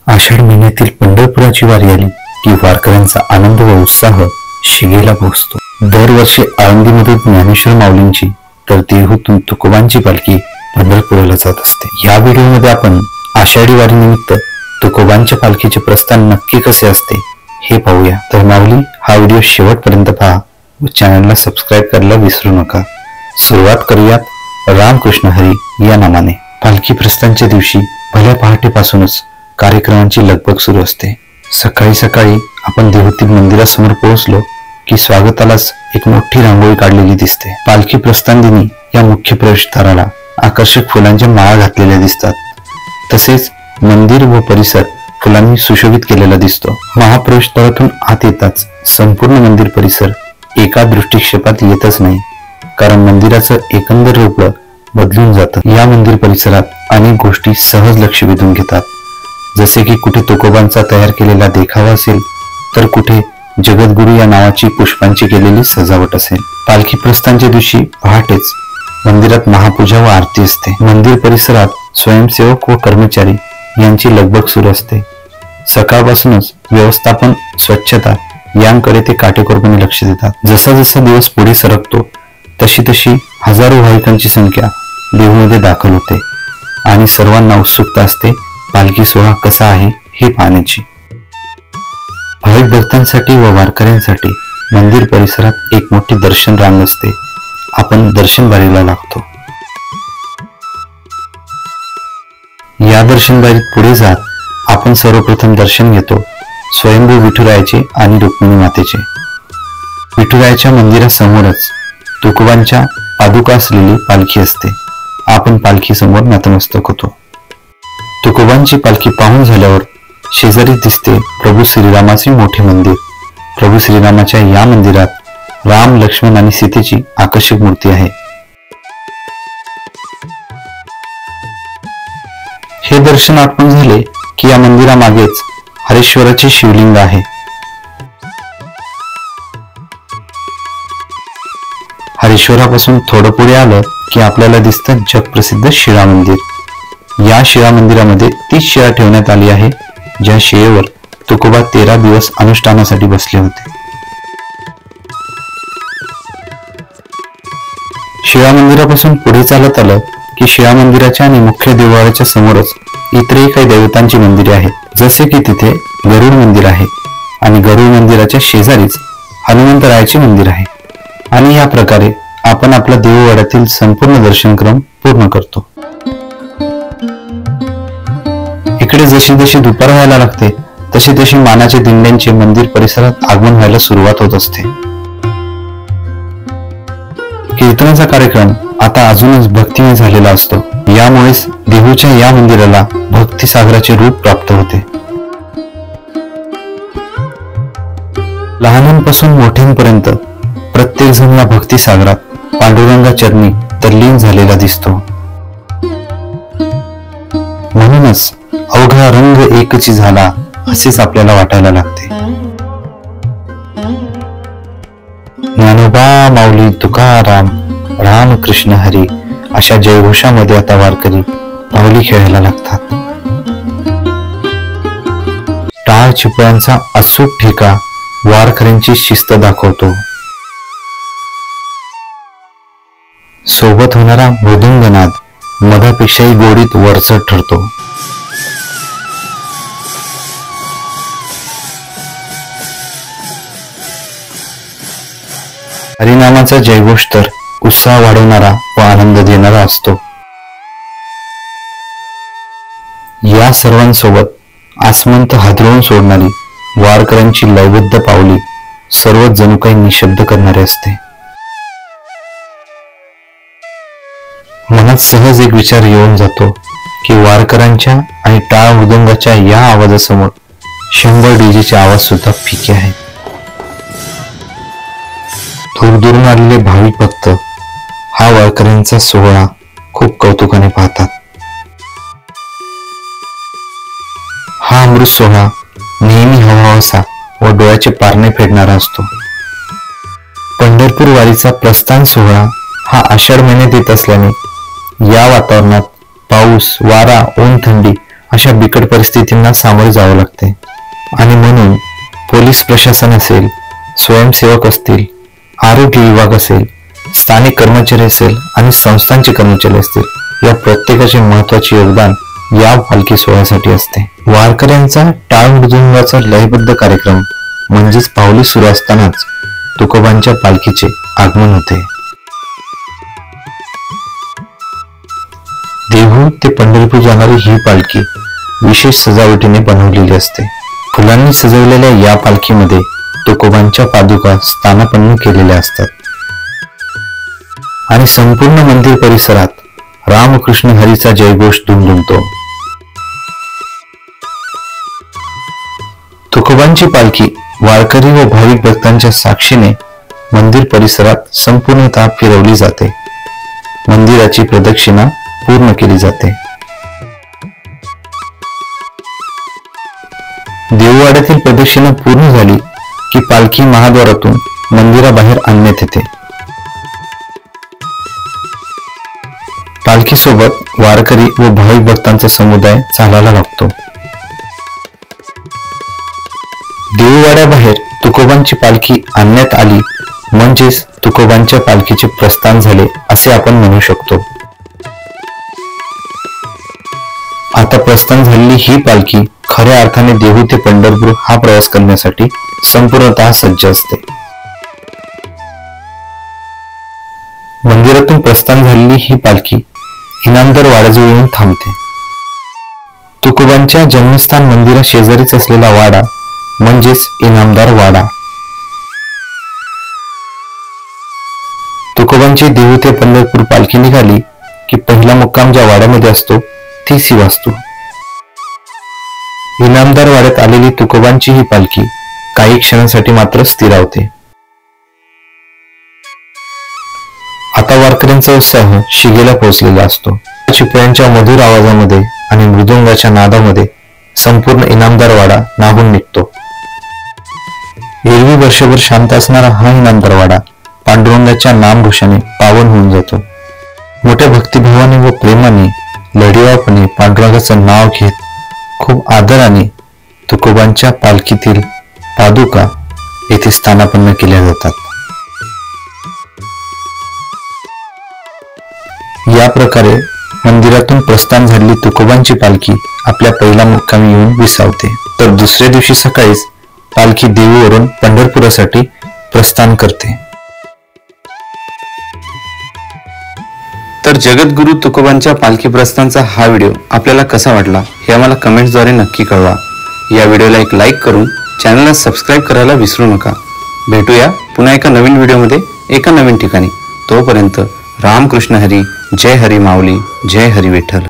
आषाढ महिन्यातील पंढरपुराची वारी आली की वारकऱ्यांचा आनंद व उत्साह शिगेला पोहोचतो. दरवर्षी आळंदीमधून ज्ञानेश्वर माऊलींची तर देहूतून तुकोबांची पालखी पंढरपुराला जात असते. या व्हिडिओमध्ये आपण आषाढी वारी निमित्त तुकोबांच्या पालखीचे प्रस्थान नक्की कसे असते हे पाहूया. तर माऊली, हा व्हिडिओ शेवटपर्यंत पहा व चॅनलला सबस्क्राईब करायला विसरू नका. सुरुवात करूयात रामकृष्ण हरी या नामाने. पालखी प्रस्थानच्या दिवशी भल्या पहाटेपासूनच कार्यक्रमांची लगबग सुरू असते. सकाळी सकाळी आपण देहूतील मंदिरासमोर पोहोचलो की स्वागतालाच एक मोठी रांगोळी काढलेली दिसते. पालखी प्रस्थान दिनी या मुख्य प्रवेशद्वाराला आकर्षक फुलांच्या माळा घातलेल्या दिसतात. तसेच मंदिर व परिसर फुलांनी सुशोभित केलेला दिसतो. महाप्रवेशद्वारातून आत येताच संपूर्ण मंदिर परिसर एका दृष्टिक्षेपात येतच नाही, कारण मंदिराचं एकंदर रूप बदलून जातं. या मंदिर परिसरात अनेक गोष्टी सहज लक्ष वेधून घेतात, जसे की कुठे तुकोबांचा तयार केलेला देखावा असेल तर कुठे जगद्गुरू या नावाची पुष्पांची केलेली सजावट असेल. पालखी प्रस्थानच्या दिवशी पहाटेच मंदिरात महापूजा व आरती असते. मंदिर परिसरात स्वयंसेवक व कर्मचारी यांची लगबग सुरू असते. सकाळपासूनच व्यवस्थापन, स्वच्छता यांकडे ते काटेकोरपणे लक्ष देतात. जसा जसा दिवस पुढे सरकतो तशी तशी हजारो भाविकांची संख्या देहूमध्ये दाखल होते आणि सर्वांना उत्सुकता असते पालखी सोहळा कसा आहे हे पाहण्याची. भाविक भक्तांसाठी व वारकऱ्यांसाठी मंदिर परिसरात एक मोठी दर्शन रांग असते. आपण दर्शन बारीला लागतो. या दर्शन बारीत पुढे जात आपण सर्वप्रथम दर्शन घेतो स्वयंभू विठुरायाचे आणि रुक्मिणी मातेचे. विठुरायाच्या मंदिरासमोरच तुकोबांच्या पादुका असलेली पालखी असते. आपण पालखी समोर नतमस्तक होतो. तुकोबांची पालखी पाहून झाल्यावर शेजारी दिसते प्रभू श्रीरामाचे मोठे मंदिर. प्रभू श्रीरामाच्या या मंदिरात राम, लक्ष्मण आणि सीतेची आकर्षक मूर्ती आहे. हे दर्शन आटपून झाले की या मंदिरामागेच हरेश्वराचे शिवलिंग आहे. हरेश्वरापासून थोडं पुढे आलं की आपल्याला दिसतं जगप्रसिद्ध शिळा मंदिर. या शिळा मंदिरामध्ये 30 शिळा ठेवण्यात आली आहे, ज्या शिळेवर तुकोबा 13 दिवस अनुष्ठानासाठी बसले होते. शिळा मंदिरापासून पुढे चालत आलं की शिळा मंदिराच्या आणि मुख्य देवळाच्या समोरच इतरही काही देवतांची मंदिरे आहेत, जसे की तिथे गरुड मंदिर आहे आणि गरुड मंदिराच्या शेजारीच हनुमंतरायाचे मंदिर आहे. आणि या प्रकारे आपण आपला देववाड्यातील संपूर्ण दर्शनक्रम पूर्ण करतो. इकडे जशी जशी दुपार व्हायला लागते तशी तशी मानाच्या दिंड्यांचे मंदिर परिसरात आगमन व्हायला सुरुवात होत असते. कीर्तनाचा कार्यक्रम आता अजूनच भक्तिमय झालेला असतो. यामुळेच देहूच्या या मंदिराला भक्तिसागराचे रूप प्राप्त होते. लहानांपासून मोठ्यांपर्यंत प्रत्येक जण या भक्तिसागरात पांडुरंगा चरणी तल्लीन झालेला दिसतो. म्हणूनच अवघा रंग एकची झाला असेच आपल्याला वाटायला लागते. ज्ञानोबा, माऊली, तुकाराम, रामकृष्ण हरी अशा जयघोषामध्ये आता वारकरी माऊली खेळायला लागतात. टाळ चिपळ्यांचा अचूक ठेका वारकऱ्यांची शिस्त दाखवतो. सोबत होणारा मृदुंगनाद मधापेक्षाही गोडीत वरचढ ठरतो. हरिनामाचा जयघोष तर उत्साह वाढवणारा व आनंद देणारा असतो. या सर्वांसोबत आसमंत हादरवून सोडणारी वारकऱ्यांची लयबद्ध पावली सर्वच जणू काही निशब्द करणारे असते. मनात सहज एक विचार येऊन जातो की वारकऱ्यांच्या आणि टाळ मृदुंगाच्या या आवाजासमोर 100 डीजेचे आवाज सुद्धा फिके आहेत. दूरदूरून आलेले भाविक भक्त हा वारकऱ्यांचा सोहळा खूप कौतुकाने पाहतात. हा अमृत सोहळा नेहमी हवाहवासा व डोळ्याचे पारणे फेडणारा असतो. पंढरपूर वारीचा प्रस्थान सोहळा हा आषाढ महिन्यात येत असल्याने या वातावरणात पाऊस, वारा, ऊन, थंडी अशा बिकट परिस्थितींना सामोरे जावं लागते आणि म्हणून पोलीस प्रशासन असेल, स्वयंसेवक असतील, आरोग्य विभाग असेल, स्थानिक कर्मचारी असेल आणि संस्थांचे कर्मचारी असतील, या प्रत्येकाचे महत्वाचे योगदान या पालखी सोहळ्यासाठी असते. वारकऱ्यांचा टाळ मृदुंगाचा लयबद्ध कार्यक्रम म्हणजेच पावली सुरू असतानाच तुकोबांच्या पालखीचे आगमन होते. देहू ते पंढरपूर जाणारी ही पालखी विशेष सजावटीने बनवलेली असते. फुलांनी सजवलेल्या या पालखीमध्ये तुकोबांच्या पादुका स्थानापन्न केलेल्या असतात आणि संपूर्ण मंदिर परिसरात रामकृष्ण हरीचा जयघोष दुमदुमतो. तुकोबांची पालखी वारकरी व भाविक भक्तांच्या साक्षीने मंदिर परिसरात संपूर्णतः फिरवली जाते. मंदिराची प्रदक्षिणा पूर्ण केली जाते. देववाड्यातील प्रदक्षिणा पूर्ण झाली की पालखी महाद्वारातून मंदिराबाहेर आणण्यात येते. पालखीसोबत वारकरी व भाविक भक्तांचा समुदाय चालायला लागतो. देववाड्याबाहेर तुकोबांची पालखी आणण्यात आली म्हणजेच तुकोबांच्या पालखीचे प्रस्थान झाले असे आपण म्हणू शकतो. आता प्रस्थान झालेली ही पालखी खऱ्या अर्थाने देहू ते पंढरपूर हा प्रवास करण्यासाठी संपूर्णतः सज्ज असते. मंदिरातून प्रस्थान झालेली ही पालखी इनामदार वाड्याजवळ येऊन थांबते. तुकोबांच्या जन्मस्थान मंदिरा शेजारीच असलेला वाडा म्हणजेच इनामदार वाडा. तुकोबांची देहू ते पंढरपूर पालखी निघाली की पहिला मुक्काम ज्या वाड्यामध्ये असतो तीच ही वास्तू. इनामदार वाड्यात आलेली तुकोबांची ही पालखी काही क्षणांसाठी मात्र स्थिरावते. आता वारकऱ्यांचा उत्साह शिगेला पोहोचलेला असतो. चिपळ्यांच्या मधुर आवाजामध्ये आणि मृदुंगाच्या नादामध्ये संपूर्ण इनामदार वाडा नाहून निघतो. एरवी वर्षभर शांत असणारा हा इनामदार वाडा पांडुरंगाच्या नामघोषाने पावन होऊन जातो. मोठ्या भक्तिभावाने व प्रेमाने लढिवापणे पांडुरंगाचं नाव घेत खूप आदराने तुकोबांच्या पालखीतील पादुका येथे स्थानापन्न केल्या जातात. या प्रकारे मंदिरातून प्रस्थान झालेली तुकोबांची पालखी आपल्या पहिल्या मुक्कामी येऊन विसावते. तर दुसऱ्या दिवशी सकाळीच पालखी देहूवरून पंढरपुरासाठी प्रस्थान करते. तर जगद्गुरु तुकोबांच्या पालखी प्रस्थानाचा हा व्हिडिओ आपल्याला कसा वाटला हे आम्हाला कमेंट्सद्वारे नक्की कळवा. या व्हिडिओला एक लाईक करून चॅनलला सबस्क्राईब करायला विसरू नका. भेटूया पुन्हा एका नवीन व्हिडिओमध्ये एका नवीन ठिकाणी. तोपर्यंत रामकृष्ण हरी. जय हरी माऊली. जय हरी विठ्ठल.